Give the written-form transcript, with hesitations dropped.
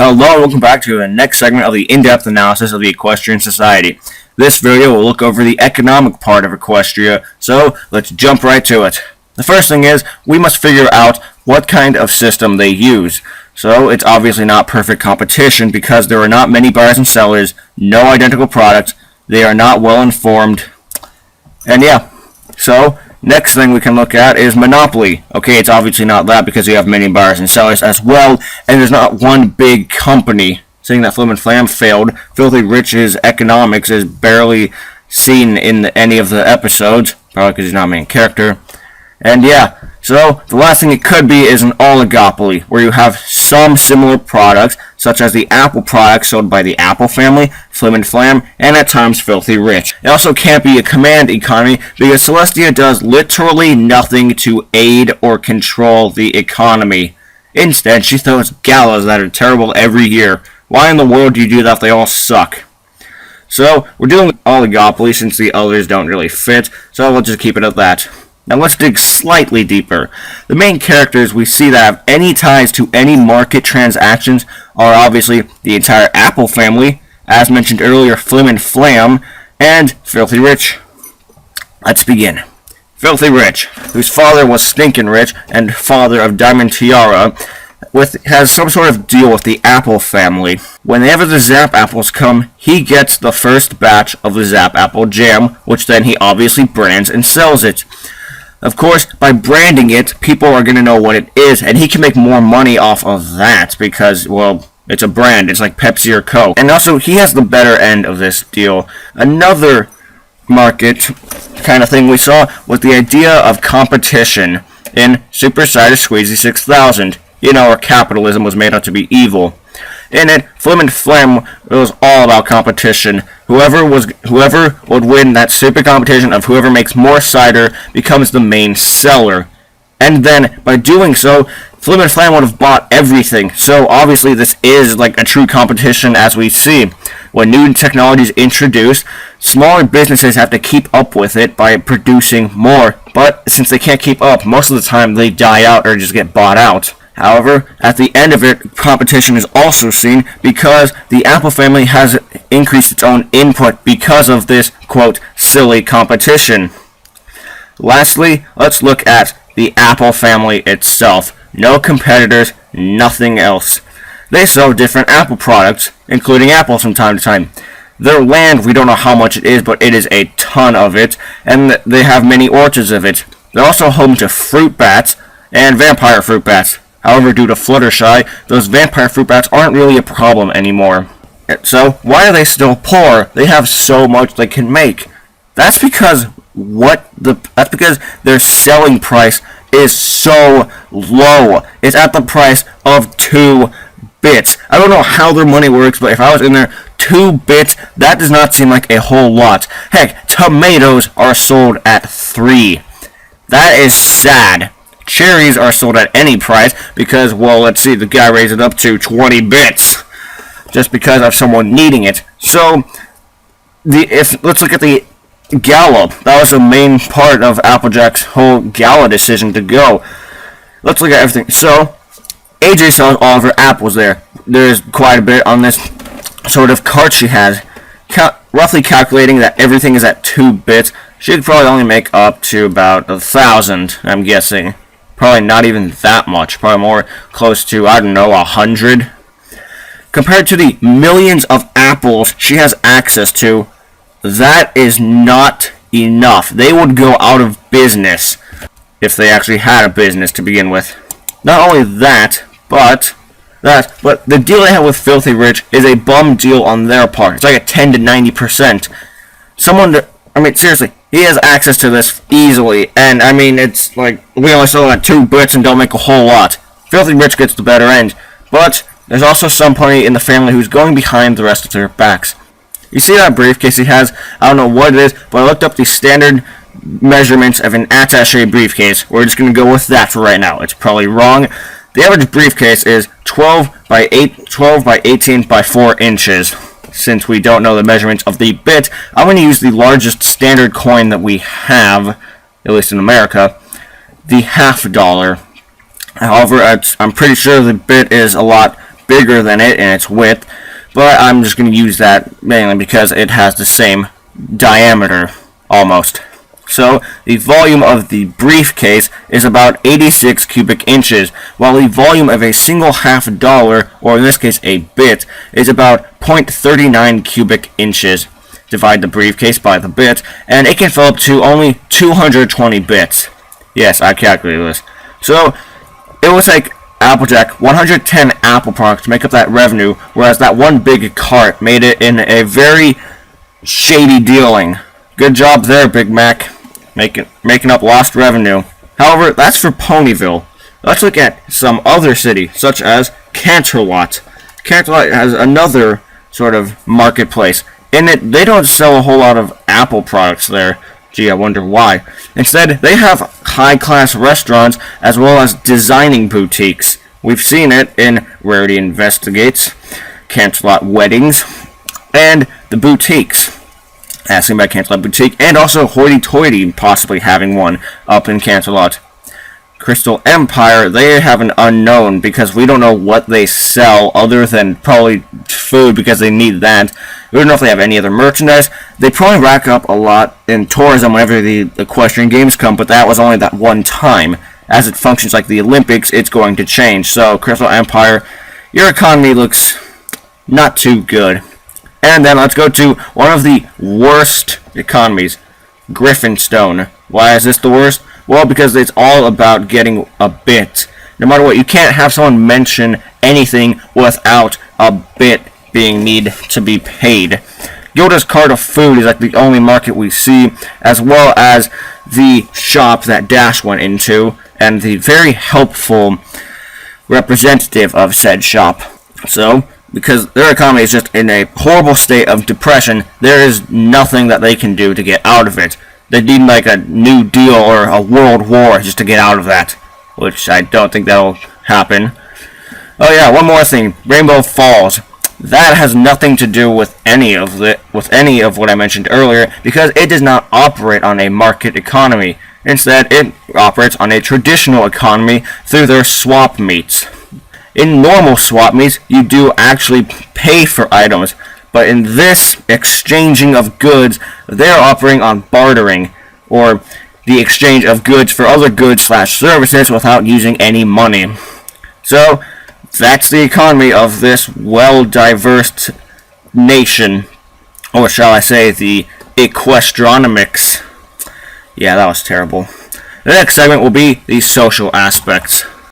Hello and welcome back to the next segment of the in-depth analysis of the Equestrian Society. This video will look over the economic part of Equestria, so let's jump right to it. The first thing is, we must figure out what kind of system they use. So it's obviously not perfect competition because there are not many buyers and sellers, no identical products, they are not well informed, and yeah. So next thing we can look at is monopoly. Okay, it's obviously not that because you have many buyers and sellers as well, and there's not one big company. Seeing that Flim and Flam failed, Filthy Rich's economics is barely seen in any of the episodes, probably because he's not a main character. And yeah, so the last thing it could be is an oligopoly, where you have some similar products, such as the Apple products sold by the Apple family, Flim and Flam, and at times Filthy Rich. It also can't be a command economy, because Celestia does literally nothing to aid or control the economy. Instead, she throws galas that are terrible every year. Why in the world do you do that if they all suck? So, we're dealing with oligopoly since the others don't really fit, so we'll just keep it at that. Now let's dig slightly deeper. The main characters we see that have any ties to any market transactions are obviously the entire Apple family, as mentioned earlier, Flim and Flam, and Filthy Rich. Let's begin. Filthy Rich, whose father was Stinkin' Rich and father of Diamond Tiara, has some sort of deal with the Apple family. Whenever the Zap Apples come, he gets the first batch of the Zap Apple Jam, which then he obviously brands and sells it. Of course, by branding it, people are going to know what it is, and he can make more money off of that because, well, it's a brand. It's like Pepsi or Coke. And also, he has the better end of this deal. Another market kind of thing we saw was the idea of competition in Super Cider Squeezy 6000. You know, where capitalism was made out to be evil. In it, Flim and Flam, it was all about competition. Whoever would win that stupid competition of whoever makes more cider becomes the main seller. And then, by doing so, Flim and Flam would have bought everything. So, obviously, this is like a true competition as we see. When new technology is introduced, smaller businesses have to keep up with it by producing more. But, since they can't keep up, most of the time they die out or just get bought out. However, at the end of it, competition is also seen because the Apple family has increased its own input because of this, quote, silly competition. Lastly, let's look at the Apple family itself. No competitors, nothing else. They sell different Apple products, including apples from time to time. Their land, we don't know how much it is, but it is a ton of it, and they have many orchards of it. They're also home to fruit bats and vampire fruit bats. However, due to Fluttershy, those vampire fruit bats aren't really a problem anymore. So, why are they still poor? They have so much they can make. That's because their selling price is so low. It's at the price of 2 bits. I don't know how their money works, but if I was in there, 2 bits, that does not seem like a whole lot. Heck, tomatoes are sold at 3. That is sad. Cherries are sold at any price because, well, let's see, the guy raised it up to 20 bits just because of someone needing it. So, let's look at the gala. That was the main part of Applejack's whole gala decision to go. Let's look at everything. So, AJ sells all of her apples there. There's quite a bit on this sort of cart she has. Roughly calculating that everything is at 2 bits, she could probably only make up to about 1,000, I'm guessing. Probably not even that much. Probably more close to, I don't know, 100. Compared to the millions of apples she has access to, that is not enough. They would go out of business if they actually had a business to begin with. Not only that, but the deal they have with Filthy Rich is a bum deal on their part. It's like a 10 to 90%. Seriously, he has access to this easily, and it's like, we only sell at 2 bits and don't make a whole lot. Filthy Rich gets the better end, but there's also somebody in the family who's going behind the rest of their backs. You see that briefcase he has? I don't know what it is, but I looked up the standard measurements of an attaché briefcase. We're just going to go with that for right now. It's probably wrong. The average briefcase is 12 by 18 by 4 inches. Since we don't know the measurements of the bit, I'm going to use the largest standard coin that we have, at least in America, the $50. However, I'm pretty sure the bit is a lot bigger than it in its width, but I'm just going to use that mainly because it has the same diameter, almost. So, the volume of the briefcase is about 86 cubic inches, while the volume of a single $half, or in this case a bit, is about 0.39 cubic inches. Divide the briefcase by the bit, and it can fill up to only 220 bits. Yes, I calculated this. So, it will take Applejack 110 Apple products to make up that revenue, whereas that one big cart made it in a very shady dealing. Good job there, Big Mac. Making up lost revenue. However, that's for Ponyville. Let's look at some other city, such as Canterlot. Canterlot has another sort of marketplace. In it, they don't sell a whole lot of Apple products there. Gee, I wonder why. Instead, they have high-class restaurants as well as designing boutiques. We've seen it in Rarity Investigates, Canterlot Weddings, and the boutiques. Asking about Canterlot Boutique, and also Hoity Toity possibly having one up in Canterlot. Crystal Empire, they have an unknown because we don't know what they sell other than probably food because they need that. We don't know if they have any other merchandise. They probably rack up a lot in tourism whenever the Equestrian Games come, but that was only that one time. As it functions like the Olympics, it's going to change. So, Crystal Empire, your economy looks not too good. And then let's go to one of the worst economies, Griffinstone. Why is this the worst? Well, because it's all about getting a bit. No matter what, you can't have someone mention anything without a bit being need to be paid. Yoda's Cart of Food is like the only market we see, as well as the shop that Dash went into, and the very helpful representative of said shop. So, because their economy is just in a horrible state of depression, there is nothing that they can do to get out of it. They need like a New Deal or a World War just to get out of that, which I don't think that'll happen. Oh yeah, one more thing, Rainbow Falls. That has nothing to do with any of what I mentioned earlier, because it does not operate on a market economy. Instead, it operates on a traditional economy through their swap meets. In normal swap meets, you do actually pay for items, but in this exchanging of goods, they're operating on bartering, or the exchange of goods for other goods/services without using any money. So, that's the economy of this well-diverse nation, or shall I say, the Equestrionomics. Yeah, that was terrible. The next segment will be the social aspects.